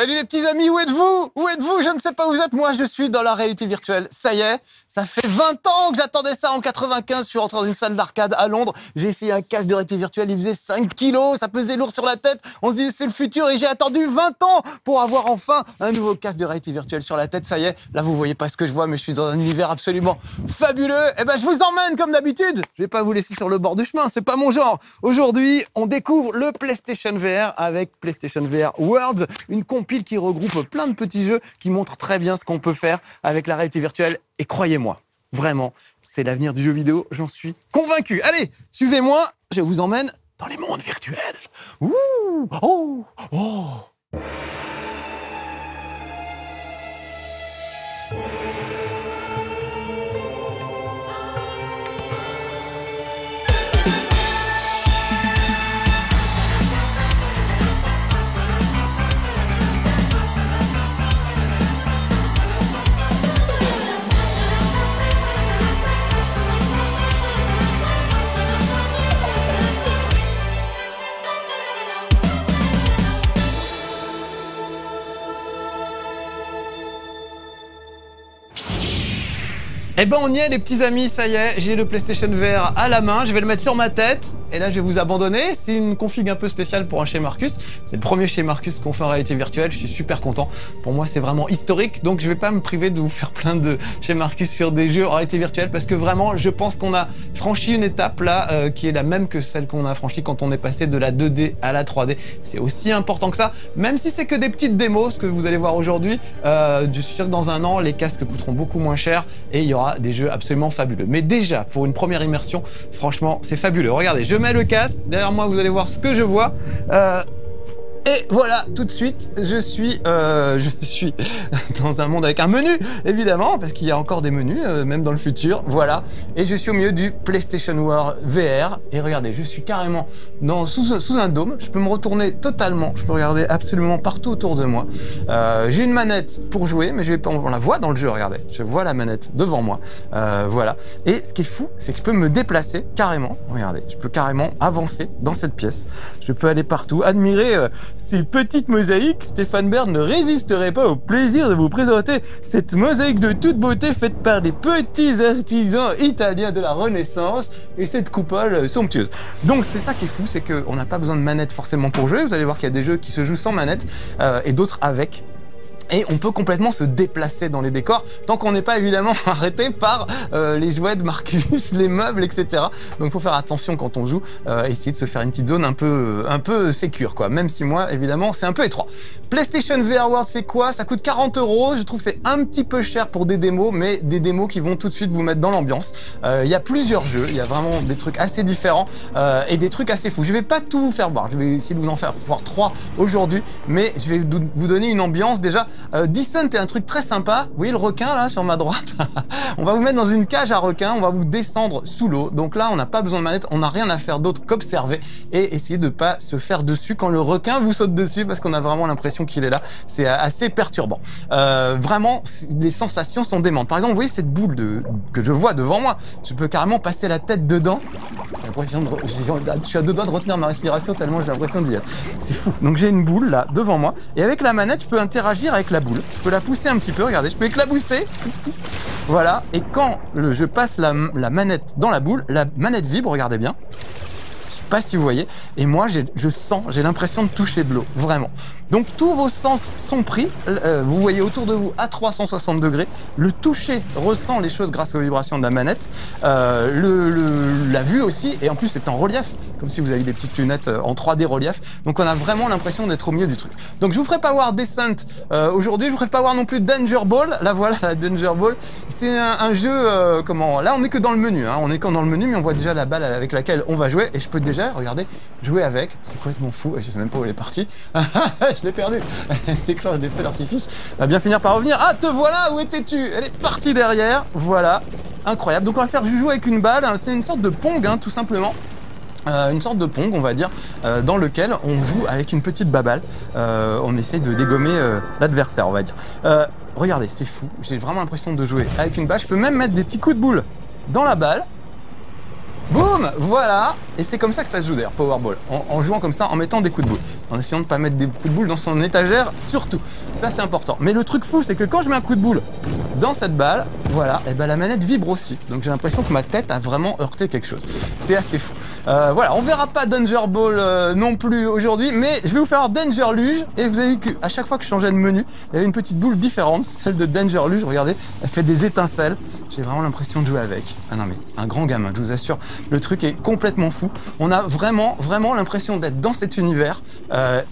Salut les petits amis, où êtes-vous? Où êtes-vous? Je ne sais pas où vous êtes, moi je suis dans la réalité virtuelle. Ça y est, ça fait 20 ans que j'attendais ça en 95. Je suis rentré dans une salle d'arcade à Londres. J'ai essayé un casque de réalité virtuelle, il faisait 5 kilos, ça pesait lourd sur la tête. On se disait c'est le futur et j'ai attendu 20 ans pour avoir enfin un nouveau casque de réalité virtuelle sur la tête. Ça y est, là vous voyez pas ce que je vois, mais je suis dans un univers absolument fabuleux. Et ben je vous emmène comme d'habitude. Je vais pas vous laisser sur le bord du chemin, c'est pas mon genre. Aujourd'hui, on découvre le PlayStation VR avec PlayStation VR Worlds, une compile qui regroupe plein de petits jeux qui montrent très bien ce qu'on peut faire avec la réalité virtuelle. Et croyez-moi, vraiment, c'est l'avenir du jeu vidéo, j'en suis convaincu. Allez, suivez-moi, je vous emmène dans les mondes virtuels. Ouh, oh, oh. Eh ben on y est les petits amis, ça y est, j'ai le PlayStation VR à la main, je vais le mettre sur ma tête et là je vais vous abandonner. C'est une config un peu spéciale pour un chez Marcus, c'est le premier chez Marcus qu'on fait en réalité virtuelle, je suis super content. Pour moi c'est vraiment historique, donc je vais pas me priver de vous faire plein de chez Marcus sur des jeux en réalité virtuelle parce que vraiment je pense qu'on a franchi une étape là qui est la même que celle qu'on a franchie quand on est passé de la 2D à la 3D. C'est aussi important que ça, même si c'est que des petites démos, ce que vous allez voir aujourd'hui. Je suis sûr que dans un an les casques coûteront beaucoup moins cher et il y aura des jeux absolument fabuleux. Mais déjà, pour une première immersion, franchement, c'est fabuleux. Regardez, je mets le casque. Derrière moi, vous allez voir ce que je vois. Et voilà, tout de suite, je suis dans un monde avec un menu, évidemment, parce qu'il y a encore des menus, même dans le futur, voilà. Et je suis au milieu du PlayStation World VR. Et regardez, je suis carrément sous un dôme. Je peux me retourner totalement. Je peux regarder absolument partout autour de moi. J'ai une manette pour jouer, mais on la voit dans le jeu, regardez. Je vois la manette devant moi, voilà. Et ce qui est fou, c'est que je peux me déplacer carrément. Regardez, je peux carrément avancer dans cette pièce. Je peux aller partout, admirer... ces petites mosaïques. Stéphane Bern ne résisterait pas au plaisir de vous présenter cette mosaïque de toute beauté faite par des petits artisans italiens de la Renaissance et cette coupole somptueuse. Donc c'est ça qui est fou, c'est qu'on n'a pas besoin de manette forcément pour jouer. Vous allez voir qu'il y a des jeux qui se jouent sans manette et d'autres avec. Et on peut complètement se déplacer dans les décors tant qu'on n'est pas évidemment arrêté par les jouets de Marcus, les meubles, etc. Donc il faut faire attention quand on joue, essayer de se faire une petite zone un peu sécure, quoi. Même si moi, évidemment, c'est un peu étroit. PlayStation VR World, c'est quoi? Ça coûte 40 €. Je trouve que c'est un petit peu cher pour des démos, mais des démos qui vont tout de suite vous mettre dans l'ambiance. Il y a plusieurs jeux, il y a vraiment des trucs assez différents et des trucs assez fous. Je vais pas tout vous faire voir, je vais essayer de vous en faire voir 3 aujourd'hui, mais je vais vous donner une ambiance déjà. Descent est un truc très sympa. Vous voyez le requin là sur ma droite? On va vous mettre dans une cage à requin, on va vous descendre sous l'eau. Donc là, on n'a pas besoin de manette, on n'a rien à faire d'autre qu'observer et essayer de pas se faire dessus quand le requin vous saute dessus parce qu'on a vraiment l'impression qu'il est là. C'est assez perturbant. Vraiment, les sensations sont démentes. Par exemple, vous voyez cette boule que je vois devant moi. Je peux carrément passer la tête dedans. Je suis à 2 doigts de retenir ma respiration tellement j'ai l'impression d'y être. C'est fou. Donc j'ai une boule là devant moi et avec la manette, je peux interagir avec la boule. Je peux la pousser un petit peu, regardez, je peux éclabousser. Voilà, et quand je passe la manette dans la boule, la manette vibre, regardez bien. Je sais pas si vous voyez, et moi j'ai l'impression de toucher de l'eau, vraiment. Donc tous vos sens sont pris, vous voyez autour de vous à 360 degrés, le toucher ressent les choses grâce aux vibrations de la manette, la vue aussi, et en plus c'est en relief, comme si vous aviez des petites lunettes en 3D relief, donc on a vraiment l'impression d'être au milieu du truc. Donc je vous ferai pas voir Descent aujourd'hui, je vous ferai pas voir non plus Danger Ball, là voilà la Danger Ball, c'est un jeu, là on est que dans le menu, hein. On est quand dans le menu, mais on voit déjà la balle avec laquelle on va jouer, et je peux déjà, regardez, jouer avec, c'est complètement fou, je sais même pas où elle est partie. Je l'ai perdu. Elle déclenche des feux d'artifice. Elle va bien finir par revenir. Ah, te voilà, où étais-tu? Elle est partie derrière. Voilà. Incroyable. Donc on va faire joujou avec une balle. C'est une sorte de pong, hein, tout simplement. Une sorte de pong, on va dire, dans lequel on joue avec une petite baballe. On essaye de dégommer l'adversaire, on va dire. Regardez, c'est fou. J'ai vraiment l'impression de jouer avec une balle. Je peux même mettre des petits coups de boule dans la balle. Boum, voilà. Et c'est comme ça que ça se joue d'ailleurs, Powerball. En jouant comme ça, en mettant des coups de boule. En essayant de ne pas mettre des coups de boule dans son étagère, surtout. Ça, c'est important. Mais le truc fou, c'est que quand je mets un coup de boule dans cette balle, voilà, et ben la manette vibre aussi. Donc j'ai l'impression que ma tête a vraiment heurté quelque chose. C'est assez fou. Voilà, on verra pas Danger Ball non plus aujourd'hui, mais je vais vous faire Danger Luge. Et vous avez vu qu'à chaque fois que je changeais de menu, il y avait une petite boule différente. Celle de Danger Luge, regardez, elle fait des étincelles. J'ai vraiment l'impression de jouer avec. Ah non mais, un grand gamin, je vous assure. Le truc est complètement fou. On a vraiment l'impression d'être dans cet univers.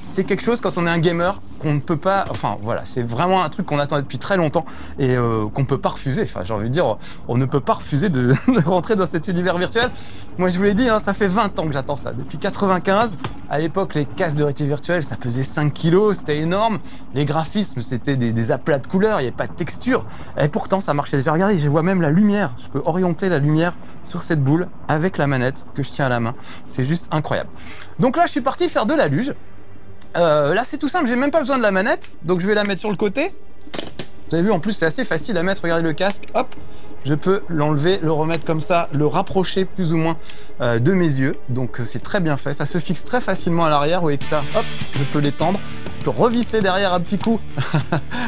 C'est quelque chose, quand on est un gamer, qu'on ne peut pas... Enfin, voilà, c'est vraiment un truc qu'on attendait depuis très longtemps et qu'on ne peut pas refuser. Enfin, j'ai envie de dire, on ne peut pas refuser de rentrer dans cet univers virtuel. Moi, je vous l'ai dit, hein, ça fait 20 ans que j'attends ça. Depuis 95, à l'époque, les casques de réalité virtuelle, ça pesait 5 kilos, c'était énorme. Les graphismes, c'était des aplats de couleurs, il n'y avait pas de texture. Et pourtant, ça marchait. J'ai regardé, je vois même la lumière. Je peux orienter la lumière sur cette boule avec la manette que je tiens à la main. C'est juste incroyable. Donc là, je suis parti faire de la luge. Là, c'est tout simple, j'ai même pas besoin de la manette. Donc, je vais la mettre sur le côté. Vous avez vu, en plus, c'est assez facile à mettre. Regardez le casque, hop. Je peux l'enlever, le remettre comme ça, le rapprocher plus ou moins de mes yeux. Donc c'est très bien fait, ça se fixe très facilement à l'arrière. Vous voyez que ça, hop, je peux l'étendre. Je peux revisser derrière un petit coup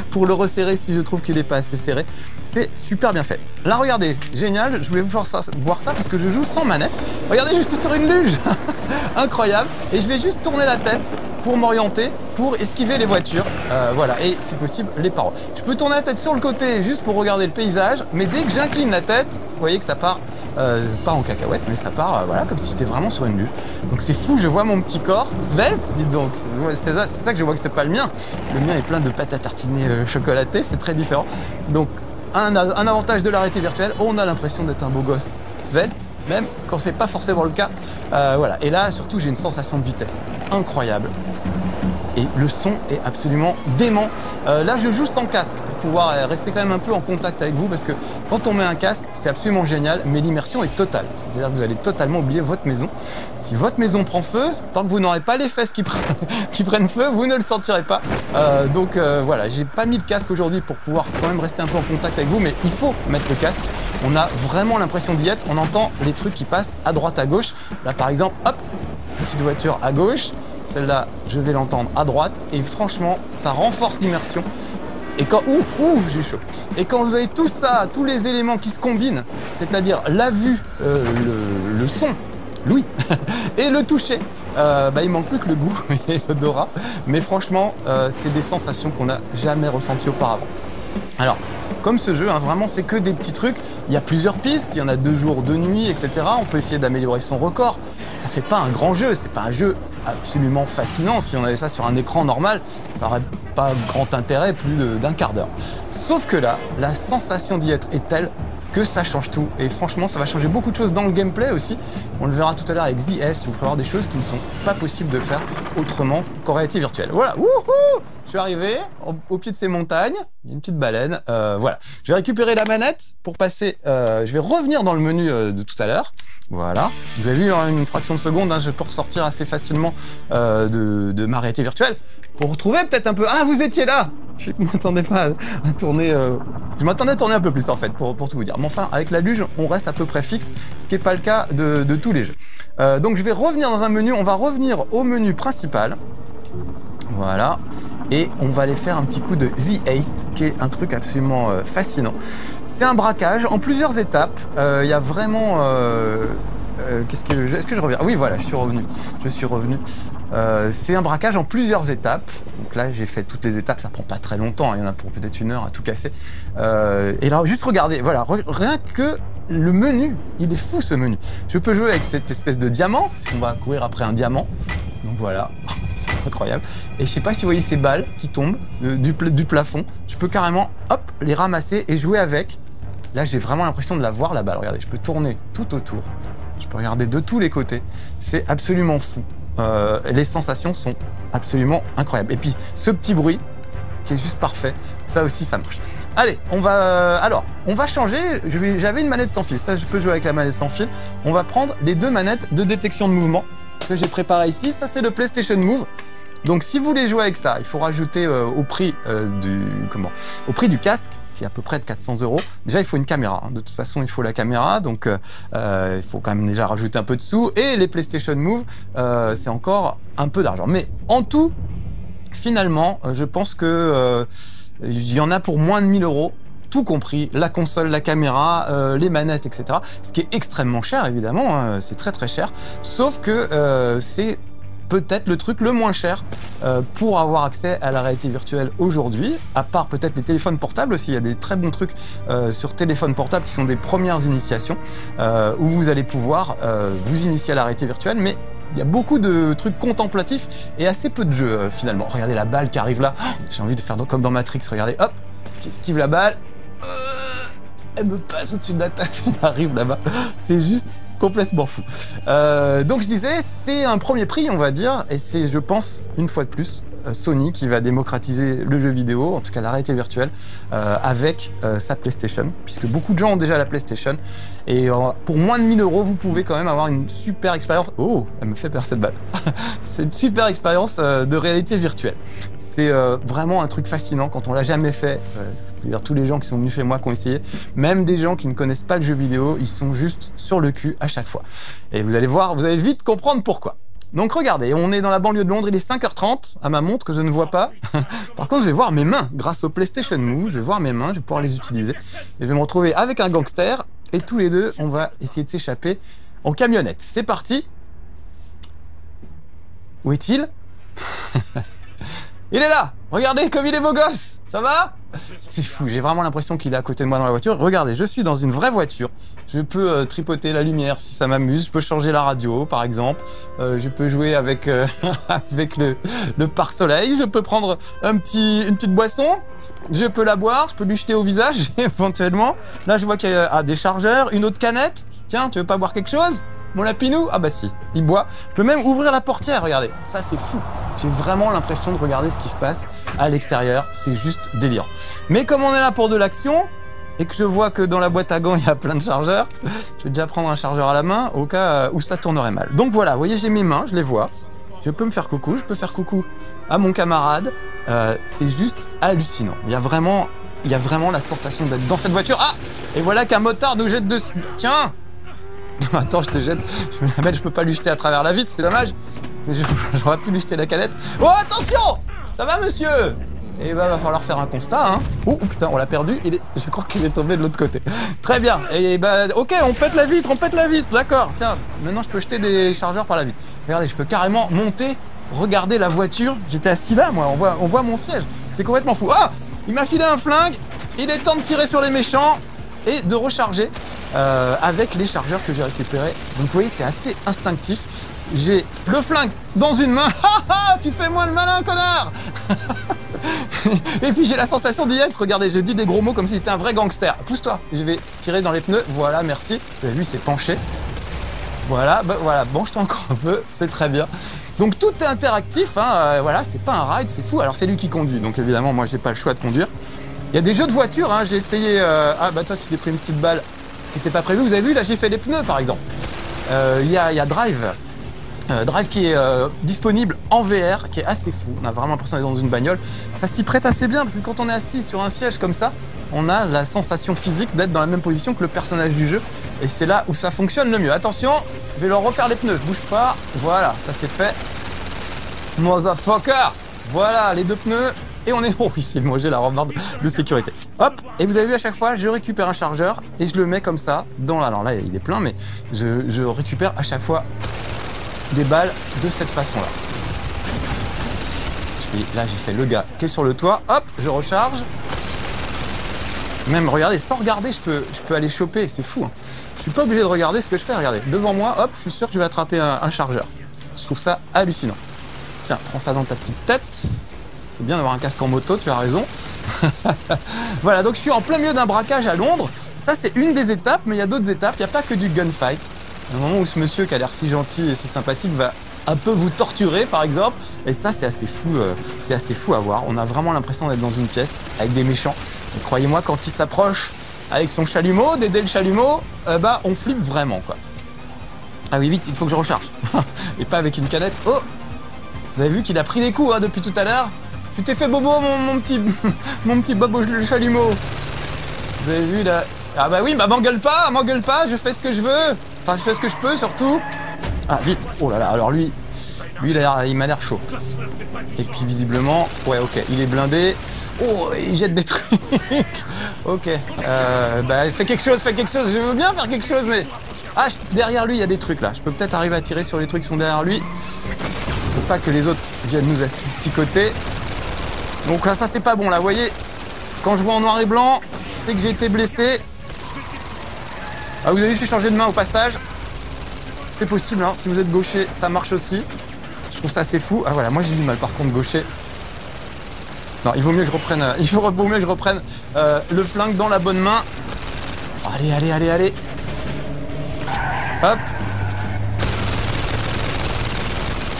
pour le resserrer si je trouve qu'il n'est pas assez serré. C'est super bien fait. Là, regardez, génial, je voulais vous faire voir ça parce que je joue sans manette. Regardez, je suis sur une luge. Incroyable. Et je vais juste tourner la tête pour m'orienter, pour esquiver les voitures, voilà, et si possible les parois. Je peux tourner la tête sur le côté juste pour regarder le paysage, mais dès que j'incline la tête, vous voyez que ça part, pas en cacahuète, mais ça part, voilà, comme si j'étais vraiment sur une luge. Donc c'est fou, je vois mon petit corps, svelte, dites donc, c'est ça que je vois que c'est pas le mien. Le mien est plein de pâte à tartiner chocolatée, c'est très différent. Donc un avantage de la réalité virtuelle, on a l'impression d'être un beau gosse svelte, même quand c'est pas forcément le cas. Voilà. Et là, surtout, j'ai une sensation de vitesse incroyable. Et le son est absolument dément. Là, je joue sans casque pour pouvoir rester quand même un peu en contact avec vous parce que quand on met un casque, c'est absolument génial, mais l'immersion est totale. C'est-à-dire que vous allez totalement oublier votre maison. Si votre maison prend feu, tant que vous n'aurez pas les fesses qui prennent feu, vous ne le sentirez pas. Donc voilà, j'ai pas mis le casque aujourd'hui pour pouvoir quand même rester un peu en contact avec vous, mais il faut mettre le casque. On a vraiment l'impression d'y être. On entend les trucs qui passent à droite, à gauche. Là, par exemple, hop, petite voiture à gauche. Celle-là, je vais l'entendre à droite. Et franchement, ça renforce l'immersion. Et quand... Ouf, j'ai chaud. Et quand vous avez tout ça, tous les éléments qui se combinent, c'est-à-dire la vue, le son, l'ouïe, et le toucher, il manque plus que le goût et l'odorat. Mais franchement, c'est des sensations qu'on n'a jamais ressenties auparavant. Alors, comme ce jeu, hein, vraiment, c'est que des petits trucs. Il y a plusieurs pistes, il y en a 2 jours, 2 nuits, etc. On peut essayer d'améliorer son record. Ça fait pas un grand jeu, c'est pas un jeu absolument fascinant. Si on avait ça sur un écran normal, ça aurait pas grand intérêt, plus d'un quart d'heure. Sauf que là, la sensation d'y être est telle que ça change tout. Et franchement, ça va changer beaucoup de choses dans le gameplay aussi. On le verra tout à l'heure avec ZS, où il faut avoir des choses qui ne sont pas possibles de faire autrement qu'en réalité virtuelle. Voilà, wouhou! Je suis arrivé au pied de ces montagnes, il y a une petite baleine, voilà. Je vais récupérer la manette pour passer, je vais revenir dans le menu de tout à l'heure. Voilà, vous avez vu en une fraction de seconde, hein, je peux ressortir assez facilement de ma réalité virtuelle. Pour retrouver peut-être un peu... Ah, vous étiez là! Je ne m'attendais pas à tourner... Je m'attendais à tourner un peu plus en fait, pour tout vous dire. Mais enfin, avec la luge, on reste à peu près fixe, ce qui n'est pas le cas de tous les jeux. Donc je vais revenir dans un menu, on va revenir au menu principal. Voilà. Et on va aller faire un petit coup de The Haste, qui est un truc absolument fascinant. C'est un braquage en plusieurs étapes. Il y a vraiment... Est-ce que je reviens? Oui, voilà, je suis revenu. C'est un braquage en plusieurs étapes. Donc là, j'ai fait toutes les étapes, ça prend pas très longtemps. Il y en a pour peut-être 1 heure à tout casser. Et là, juste regardez, voilà, rien que le menu, il est fou ce menu. Je peux jouer avec cette espèce de diamant, parce qu'on va courir après un diamant. Donc voilà, c'est incroyable. Et je sais pas si vous voyez ces balles qui tombent du plafond. Je peux carrément, hop, les ramasser et jouer avec. Là, j'ai vraiment l'impression de la voir, la balle. Regardez, je peux tourner tout autour. Je peux regarder de tous les côtés. C'est absolument fou. Les sensations sont absolument incroyables. Et puis, ce petit bruit qui est juste parfait, ça aussi, ça marche. Allez, on va changer. J'avais une manette sans fil. Ça, je peux jouer avec la manette sans fil. On va prendre les 2 manettes de détection de mouvement que j'ai préparées ici. Ça, c'est le PlayStation Move. Donc, si vous voulez jouer avec ça, il faut rajouter au prix du casque, qui est à peu près de 400 €. Déjà, il faut une caméra. De toute façon, il faut la caméra. Donc, il faut quand même déjà rajouter un peu de sous. Et les PlayStation Move, c'est encore un peu d'argent. Mais en tout, finalement, je pense que il y en a pour moins de 1000 €. Tout compris, la console, la caméra, les manettes, etc. Ce qui est extrêmement cher, évidemment, hein, c'est très très cher. Sauf que c'est peut-être le truc le moins cher pour avoir accès à la réalité virtuelle aujourd'hui, à part peut-être les téléphones portables aussi. Il y a des très bons trucs sur téléphone portable qui sont des premières initiations, où vous allez pouvoir vous initier à la réalité virtuelle, mais il y a beaucoup de trucs contemplatifs et assez peu de jeux finalement. Regardez la balle qui arrive là, j'ai envie de faire comme dans Matrix, regardez, hop, j'esquive la balle, elle me passe au-dessus de la tête, elle arrive là-bas, c'est juste complètement fou. Donc je disais, c'est un premier prix, on va dire, et c'est, je pense, une fois de plus, Sony qui va démocratiser le jeu vidéo, en tout cas la réalité virtuelle, avec sa PlayStation, puisque beaucoup de gens ont déjà la PlayStation, et pour moins de 1000 €, vous pouvez quand même avoir une super expérience. Oh, elle me fait perdre cette balle. C'est une super expérience de réalité virtuelle. C'est vraiment un truc fascinant quand on l'a jamais fait. Je veux dire, tous les gens qui sont venus chez moi qui ont essayé, même des gens qui ne connaissent pas le jeu vidéo, ils sont juste sur le cul à chaque fois. Et vous allez voir, vous allez vite comprendre pourquoi. Donc regardez, on est dans la banlieue de Londres, il est 5h30 à ma montre que je ne vois pas. Par contre, je vais voir mes mains grâce au PlayStation Move, je vais voir mes mains, je vais pouvoir les utiliser. Et je vais me retrouver avec un gangster et tous les deux, on va essayer de s'échapper en camionnette. C'est parti. Où est-il? Il est là. Regardez comme il est beau gosse. Ça va? C'est fou, j'ai vraiment l'impression qu'il est à côté de moi dans la voiture. Regardez, je suis dans une vraie voiture. Je peux tripoter la lumière si ça m'amuse. Je peux changer la radio, par exemple. Je peux jouer avec, avec le pare-soleil. Je peux prendre une petite boisson. Je peux la boire. Je peux lui jeter au visage, éventuellement. Là, je vois qu'il y a des chargeurs, une autre canette. Tiens, tu veux pas boire quelque chose? Mon lapinou? Ah bah si, il boit. Je peux même ouvrir la portière, regardez. Ça, c'est fou. J'ai vraiment l'impression de regarder ce qui se passe à l'extérieur. C'est juste délire. Mais comme on est là pour de l'action, et que je vois que dans la boîte à gants, il y a plein de chargeurs, je vais déjà prendre un chargeur à la main au cas où ça tournerait mal. Donc voilà, vous voyez, j'ai mes mains, je les vois. Je peux me faire coucou, je peux faire coucou à mon camarade. C'est juste hallucinant. Il y a vraiment la sensation d'être dans cette voiture. Ah! Et voilà qu'un motard nous jette dessus. Tiens! Attends, je te jette. Je peux pas lui jeter à travers la vitre, c'est dommage. Mais j'aurais pu lui jeter la canette. Oh, attention! Ça va, monsieur? Et bah, va falloir faire un constat, hein. Oh, putain, on l'a perdu. Je crois qu'il est tombé de l'autre côté. Très bien. Et bah, ok, on pète la vitre, D'accord. Tiens, maintenant, je peux jeter des chargeurs par la vitre. Regardez, je peux carrément monter, regarder la voiture. J'étais assis là, moi. On voit mon siège. C'est complètement fou. Ah! Il m'a filé un flingue. Il est temps de tirer sur les méchants et de recharger. Avec les chargeurs que j'ai récupérés. Donc vous voyez, c'est assez instinctif. J'ai le flingue dans une main. Tu fais moi le malin, connard. Et puis j'ai la sensation d'y être. Regardez, je dis des gros mots comme si j'étais un vrai gangster. Pousse-toi. Je vais tirer dans les pneus. Voilà, merci. Lui, s'est penché. Voilà, bah, voilà. Penche-toi encore un peu. C'est très bien. Donc tout est interactif. Hein. Voilà, c'est pas un ride, c'est fou. Alors c'est lui qui conduit. Donc évidemment, moi, j'ai pas le choix de conduire. Il y a des jeux de voiture. Hein. J'ai essayé. Ah bah toi, tu t'es pris une petite balle qui n'était pas prévu. Vous avez vu, là, j'ai fait les pneus, par exemple. Il y a Drive. Drive qui est disponible en VR, qui est assez fou. On a vraiment l'impression d'être dans une bagnole. Ça s'y prête assez bien, parce que quand on est assis sur un siège comme ça, on a la sensation physique d'être dans la même position que le personnage du jeu. Et c'est là où ça fonctionne le mieux. Attention, je vais leur refaire les pneus. Bouge pas. Voilà, ça c'est fait. Motherfucker. Voilà, les deux pneus. Et on est... Oh, ici, moi j'ai la rambarde de sécurité. Hop, et vous avez vu à chaque fois, je récupère un chargeur et je le mets comme ça dans la... Alors là, il est plein, mais je récupère à chaque fois des balles de cette façon-là. Là, j'ai fait le gars qui est sur le toit. Hop, je recharge. Même, regardez, sans regarder, je peux aller choper. C'est fou, hein. Je suis pas obligé de regarder ce que je fais. Regardez, devant moi, hop, je suis sûr que je vais attraper un chargeur. Je trouve ça hallucinant. Tiens, prends ça dans ta petite tête. C'est bien d'avoir un casque en moto, tu as raison. Voilà, donc je suis en plein milieu d'un braquage à Londres. Ça, c'est une des étapes, mais il y a d'autres étapes. Il n'y a pas que du gunfight. Il y a un moment où ce monsieur qui a l'air si gentil et si sympathique va un peu vous torturer, par exemple. Et ça, c'est assez fou à voir. On a vraiment l'impression d'être dans une pièce avec des méchants. Et croyez-moi, quand il s'approche avec son chalumeau, d'aider le chalumeau, bah, on flippe vraiment, quoi. Ah oui, vite, il faut que je recharge. Et pas avec une canette. Oh! Vous avez vu qu'il a pris des coups, hein, depuis tout à l'heure. Tu t'es fait bobo, mon petit bobo le chalumeau. Vous avez vu là? Ah bah oui, bah m'engueule pas, je fais ce que je veux. Enfin, je fais ce que je peux surtout. Ah, vite. Oh là là, alors lui il m'a l'air chaud. Et puis visiblement, ouais, ok, il est blindé. Oh, il jette des trucs. Ok, bah fais quelque chose, je veux bien faire quelque chose, mais... Ah, derrière lui, il y a des trucs là. Je peux peut-être arriver à tirer sur les trucs qui sont derrière lui. Faut pas que les autres viennent nous asticoter. Donc là, ça c'est pas bon là, vous voyez. Quand je vois en noir et blanc, c'est que j'ai été blessé. Ah, vous avez vu, j'ai changé de main au passage. C'est possible, hein, si vous êtes gaucher, ça marche aussi. Je trouve ça assez fou. Ah voilà, moi j'ai du mal par contre gaucher. Non, il vaut mieux que je reprenne, le flingue dans la bonne main. Allez, allez, allez, allez. Hop.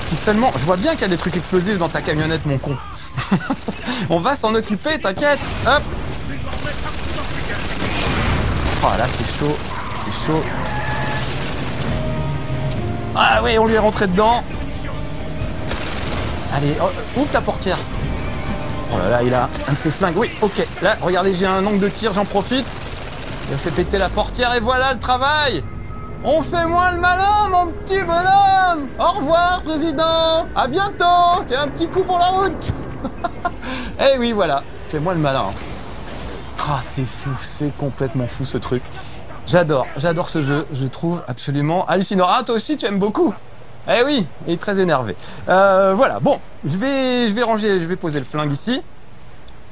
Si seulement... Je vois bien qu'il y a des trucs explosifs dans ta camionnette, mon con. On va s'en occuper, t'inquiète. Hop. Oh là, c'est chaud. C'est chaud. Ah oui, on lui est rentré dedans. Allez, ouvre ta portière. Oh là là, il a un de ses flingues. Oui, ok. Là, regardez, j'ai un angle de tir, j'en profite. Il a fait péter la portière et voilà le travail. On fait moins le malin, mon petit bonhomme. Au revoir, président. À bientôt. T'es un petit coup pour la route. Eh oui, voilà. Fais-moi le malin. Ah, c'est fou. C'est complètement fou, ce truc. J'adore ce jeu. Je trouve absolument hallucinant. Ah, toi aussi, tu aimes beaucoup. Eh oui, il est très énervé. Voilà, bon, je vais ranger, je vais poser le flingue ici.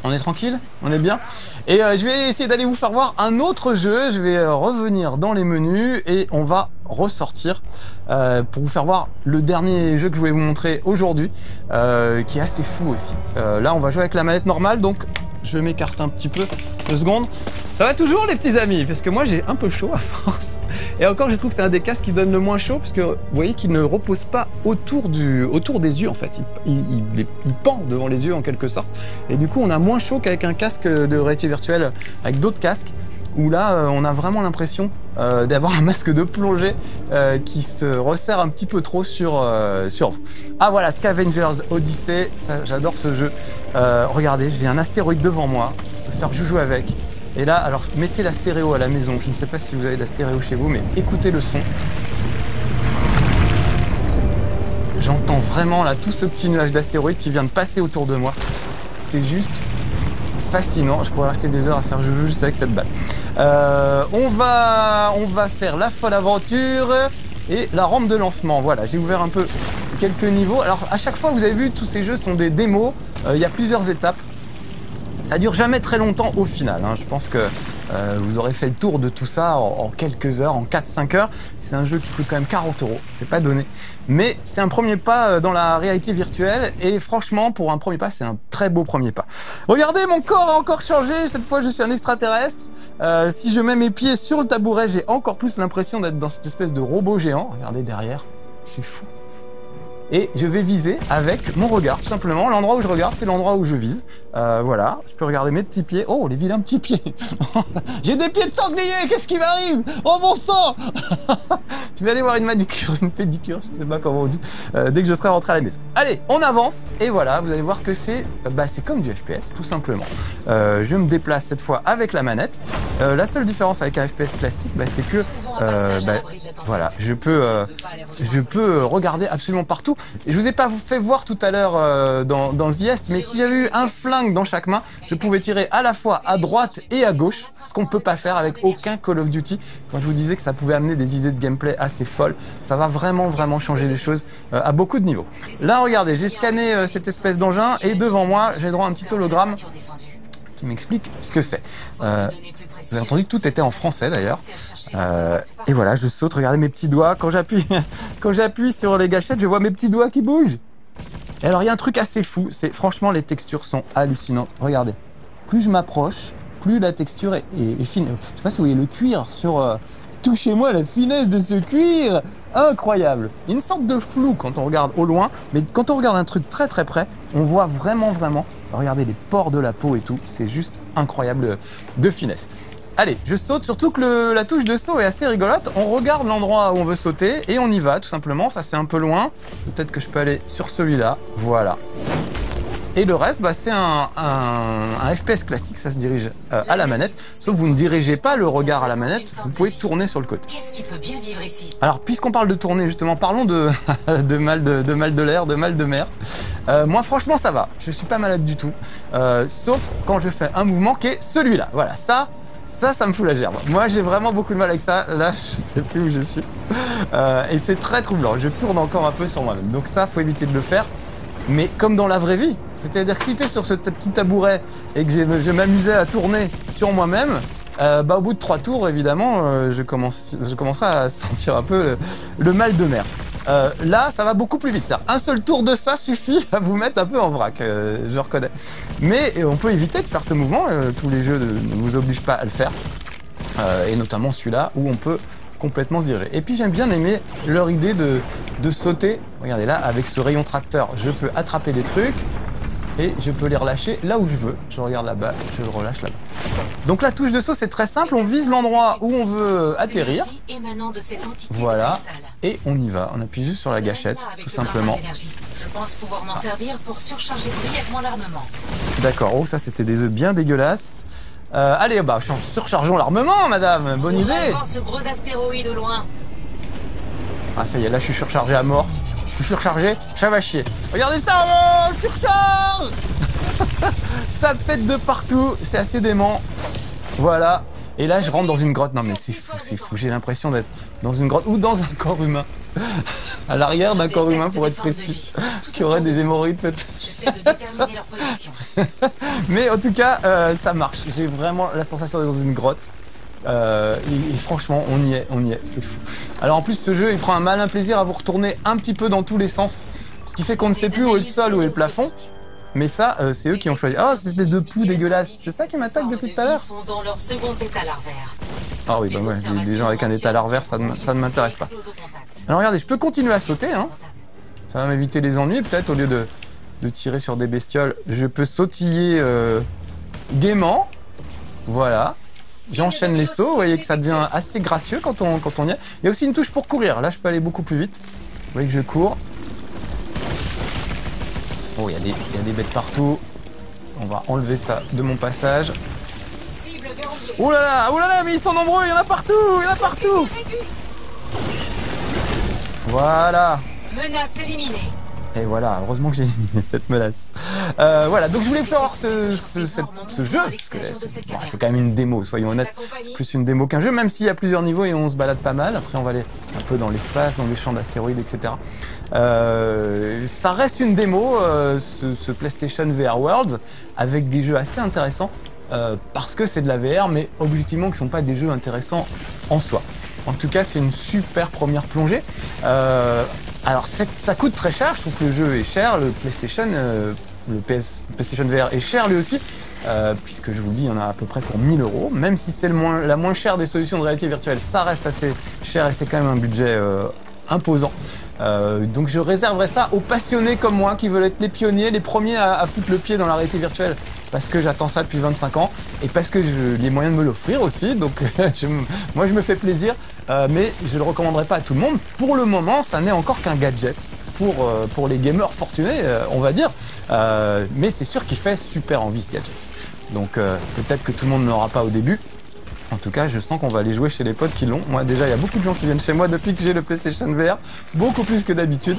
On est tranquille? On est bien? Et je vais essayer d'aller vous faire voir un autre jeu. Je vais revenir dans les menus et on va ressortir pour vous faire voir le dernier jeu que je voulais vous montrer aujourd'hui, qui est assez fou aussi. Là, on va jouer avec la manette normale, donc je m'écarte un petit peu, 2 secondes. Ça va toujours les petits amis, parce que moi j'ai un peu chaud à force. Et encore, je trouve que c'est un des casques qui donne le moins chaud, parce que vous voyez qu'il ne repose pas autour des yeux en fait. Il pend devant les yeux en quelque sorte. Et du coup, on a moins chaud qu'avec un casque de réalité virtuelle, avec d'autres casques, où là, on a vraiment l'impression d'avoir un masque de plongée qui se resserre un petit peu trop sur vous. Ah voilà, Scavengers Odyssey, j'adore ce jeu. Regardez, j'ai un astéroïde devant moi, je peux faire joujou avec. Et là, alors mettez la stéréo à la maison. Je ne sais pas si vous avez de la stéréo chez vous, mais écoutez le son. J'entends vraiment là tout ce petit nuage d'astéroïdes qui vient de passer autour de moi. C'est juste fascinant. Je pourrais rester des heures à faire joujou juste avec cette balle. On va faire la folle aventure et la rampe de lancement. Voilà, j'ai ouvert un peu quelques niveaux. Alors à chaque fois, vous avez vu, tous ces jeux sont des démos. Il y a plusieurs étapes. Ça dure jamais très longtemps au final, hein. Je pense que vous aurez fait le tour de tout ça en quelques heures, en 4-5 heures. C'est un jeu qui coûte quand même 40 €, c'est pas donné. Mais c'est un premier pas dans la réalité virtuelle et franchement, pour un premier pas, c'est un très beau premier pas. Regardez, mon corps a encore changé, cette fois je suis un extraterrestre. Si je mets mes pieds sur le tabouret, j'ai encore plus l'impression d'être dans cette espèce de robot géant. Regardez derrière, c'est fou. Et je vais viser avec mon regard, tout simplement. L'endroit où je regarde, c'est l'endroit où je vise. Voilà, je peux regarder mes petits pieds. Oh, les vilains petits pieds. J'ai des pieds de sanglier, qu'est-ce qui m'arrive? Oh mon sang. Je vais aller voir une manucure, une pédicure, je sais pas comment on dit, dès que je serai rentré à la maison. Allez, on avance. Et voilà, vous allez voir que c'est comme du FPS, tout simplement. Je me déplace cette fois avec la manette. La seule différence avec un FPS classique, c'est que voilà, je peux regarder absolument partout. Et je vous ai pas fait voir tout à l'heure dans The Est, mais si j'avais eu un flingue dans chaque main, je pouvais tirer à la fois à droite et à gauche, ce qu'on ne peut pas faire avec aucun Call of Duty. Quand je vous disais que ça pouvait amener des idées de gameplay assez folles, ça va vraiment changer les choses à beaucoup de niveaux. Là, regardez, j'ai scanné cette espèce d'engin et devant moi, j'ai droit à un petit hologramme qui m'explique ce que c'est. Vous avez entendu que tout était en français d'ailleurs. Et voilà, je saute, regardez mes petits doigts. Quand j'appuie sur les gâchettes, je vois mes petits doigts qui bougent. Et alors, il y a un truc assez fou, c'est franchement, les textures sont hallucinantes. Regardez, plus je m'approche, plus la texture est fine. Je sais pas si vous voyez le cuir sur... Touchez-moi la finesse de ce cuir! Incroyable! Il y a une sorte de flou quand on regarde au loin, mais quand on regarde un truc très près, on voit vraiment. Regardez les pores de la peau et tout, c'est juste incroyable de finesse. Allez, je saute, surtout que la touche de saut est assez rigolote. On regarde l'endroit où on veut sauter et on y va tout simplement. Ça, c'est un peu loin. Peut-être que je peux aller sur celui-là. Voilà. Et le reste, bah, c'est un FPS classique, ça se dirige à la manette. Sauf que vous ne dirigez pas le regard à la manette, vous pouvez tourner sur le côté. Qu'est-ce qui peut bien vivre ici? Alors, puisqu'on parle de tourner, justement, parlons de, de mal de l'air, de mal de mer. Moi, franchement, ça va. Je suis pas malade du tout. Sauf quand je fais un mouvement qui est celui-là. Voilà, ça me fout la gerbe. Moi, j'ai vraiment beaucoup de mal avec ça. Là, je sais plus où je suis. Et c'est très troublant. Je tourne encore un peu sur moi-même. Donc ça, faut éviter de le faire. Mais comme dans la vraie vie. C'est-à-dire que si tu es sur ce petit tabouret et que je m'amusais à tourner sur moi-même, bah, au bout de 3 tours, évidemment, je commencerai à sentir un peu le mal de mer. Là, ça va beaucoup plus vite. Un seul tour de ça suffit à vous mettre un peu en vrac, je reconnais. Mais on peut éviter de faire ce mouvement. Tous les jeux ne vous obligent pas à le faire. Et notamment celui-là où on peut complètement se diriger. Et puis j'aime bien aimer leur idée de sauter. Regardez là, avec ce rayon tracteur, je peux attraper des trucs et je peux les relâcher là où je veux. Je regarde là-bas, je le relâche là-bas. Donc la touche de saut, c'est très simple. On vise l'endroit où on veut atterrir. Voilà. Et on y va. On appuie juste sur la gâchette, tout simplement. Je pense pouvoir m'en servir pour surcharger brièvement l'armement. D'accord. Oh, ça, c'était des œufs bien dégueulasses. Allez, bah, surchargeons l'armement, madame. Bonne idée. Ce gros astéroïde au loin. Ah, ça y est, là, je suis surchargé à mort. Je suis surchargé, ça va chier. Regardez ça, oh, surcharge. Ça pète de partout, c'est assez dément. Voilà. Et là, je rentre dans une grotte. Non, mais c'est fou, c'est fou. J'ai l'impression d'être dans une grotte ou dans un corps humain. À l'arrière d'un corps humain, pour être précis. Qui aurait des hémorroïdes, peut-être. J'essaie de déterminer leur position. Mais en tout cas, ça marche. J'ai vraiment la sensation d'être dans une grotte. Et franchement, on y est, c'est fou. Alors en plus, ce jeu, il prend un malin plaisir à vous retourner un petit peu dans tous les sens. Ce qui fait qu'on ne sait plus où est le sol, où est le plafond. Mais ça, c'est eux qui ont choisi. Oh, cette espèce de poux dégueulasse. C'est ça qui m'attaque depuis tout à l'heure. Ah oui, bah ouais, les gens avec un état larvaire, ça ne m'intéresse pas. Alors regardez, je peux continuer à sauter, hein. Ça va m'éviter les ennuis, peut-être, au lieu de tirer sur des bestioles. Je peux sautiller gaiement. Voilà. J'enchaîne les sauts, vous voyez que ça devient assez gracieux quand on y est. Il y a aussi une touche pour courir, là je peux aller beaucoup plus vite. Vous voyez que je cours. Oh, il y a des bêtes partout. On va enlever ça de mon passage. Oh là là, mais ils sont nombreux, il y en a partout, Voilà. Menace éliminée. Et voilà, heureusement que j'ai éliminé cette menace. Voilà, donc je voulais faire voir ce jeu, parce que c'est quand même une démo, soyons honnêtes. C'est plus une démo qu'un jeu, même s'il y a plusieurs niveaux et on se balade pas mal. Après, on va aller un peu dans l'espace, dans les champs d'astéroïdes, etc. Ça reste une démo, ce PlayStation VR Worlds, avec des jeux assez intéressants, parce que c'est de la VR, mais objectivement, qui ne sont pas des jeux intéressants en soi. En tout cas, c'est une super première plongée. Alors, ça coûte très cher. Je trouve que le jeu est cher. Le PlayStation, PlayStation VR est cher lui aussi, puisque je vous le dis, il y en a à peu près pour 1 000 €. Même si c'est la moins chère des solutions de réalité virtuelle, ça reste assez cher et c'est quand même un budget imposant. Donc, je réserverai ça aux passionnés comme moi qui veulent être les pionniers, les premiers à foutre le pied dans la réalité virtuelle. Parce que j'attends ça depuis 25 ans et parce que j'ai les moyens de me l'offrir aussi. Donc moi je me fais plaisir, mais je ne le recommanderais pas à tout le monde. Pour le moment, ça n'est encore qu'un gadget pour les gamers fortunés, on va dire. Mais c'est sûr qu'il fait super envie ce gadget. Donc peut-être que tout le monde ne l'aura pas au début. En tout cas, je sens qu'on va aller jouer chez les potes qui l'ont. Moi déjà, il y a beaucoup de gens qui viennent chez moi depuis que j'ai le PlayStation VR. Beaucoup plus que d'habitude.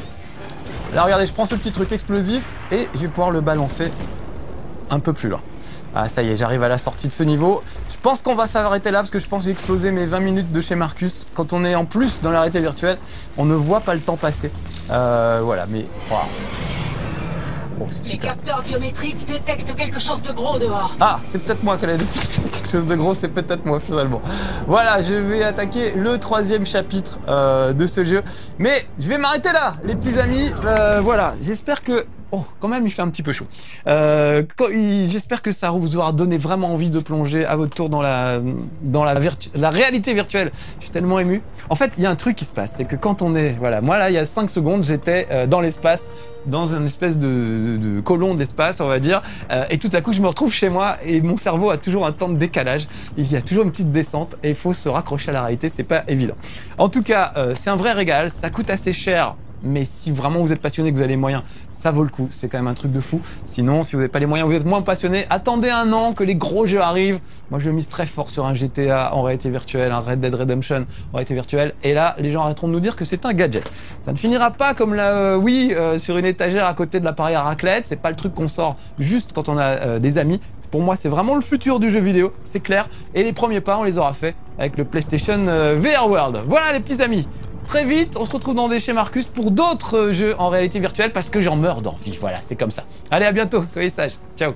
Là regardez, je prends ce petit truc explosif et je vais pouvoir le balancer un peu plus loin. Ah ça y est, j'arrive à la sortie de ce niveau. Je pense qu'on va s'arrêter là parce que je pense que j'ai explosé mes 20 minutes de chez Marcus. Quand on est en plus dans la réalité virtuelle, on ne voit pas le temps passer. Voilà, mais... Wow. Bon, les capteurs biométriques détectent quelque chose de gros dehors. Ah, c'est peut-être moi qui ai détecté quelque chose de gros, c'est peut-être moi finalement. Voilà, je vais attaquer le 3e chapitre de ce jeu. Mais je vais m'arrêter là, les petits amis. Voilà, j'espère que... Oh, quand même, il fait un petit peu chaud. J'espère que ça vous aura donné vraiment envie de plonger à votre tour dans la réalité virtuelle. Je suis tellement ému. En fait, il y a un truc qui se passe, c'est que quand on est... Voilà, moi là, il y a 5 secondes, j'étais dans l'espace, dans une espèce de colon d'espace, on va dire. Et tout à coup, je me retrouve chez moi et mon cerveau a toujours un temps de décalage. Il y a toujours une petite descente et il faut se raccrocher à la réalité, c'est pas évident. En tout cas, c'est un vrai régal, ça coûte assez cher. mais si vraiment vous êtes passionné, que vous avez les moyens, ça vaut le coup. C'est quand même un truc de fou. Sinon, si vous n'avez pas les moyens, vous êtes moins passionné, attendez un an que les gros jeux arrivent. Moi, je mise très fort sur un GTA en réalité virtuelle, un Red Dead Redemption en réalité virtuelle. Et là, les gens arrêteront de nous dire que c'est un gadget. Ça ne finira pas comme la Wii sur une étagère à côté de l'appareil à raclette. C'est pas le truc qu'on sort juste quand on a des amis. Pour moi, c'est vraiment le futur du jeu vidéo, c'est clair. Et les premiers pas, on les aura fait avec le PlayStation VR World. Voilà les petits amis. Très vite, on se retrouve dans des chez Marcus pour d'autres jeux en réalité virtuelle parce que j'en meurs d'envie. Voilà, c'est comme ça. Allez, à bientôt, soyez sages. Ciao.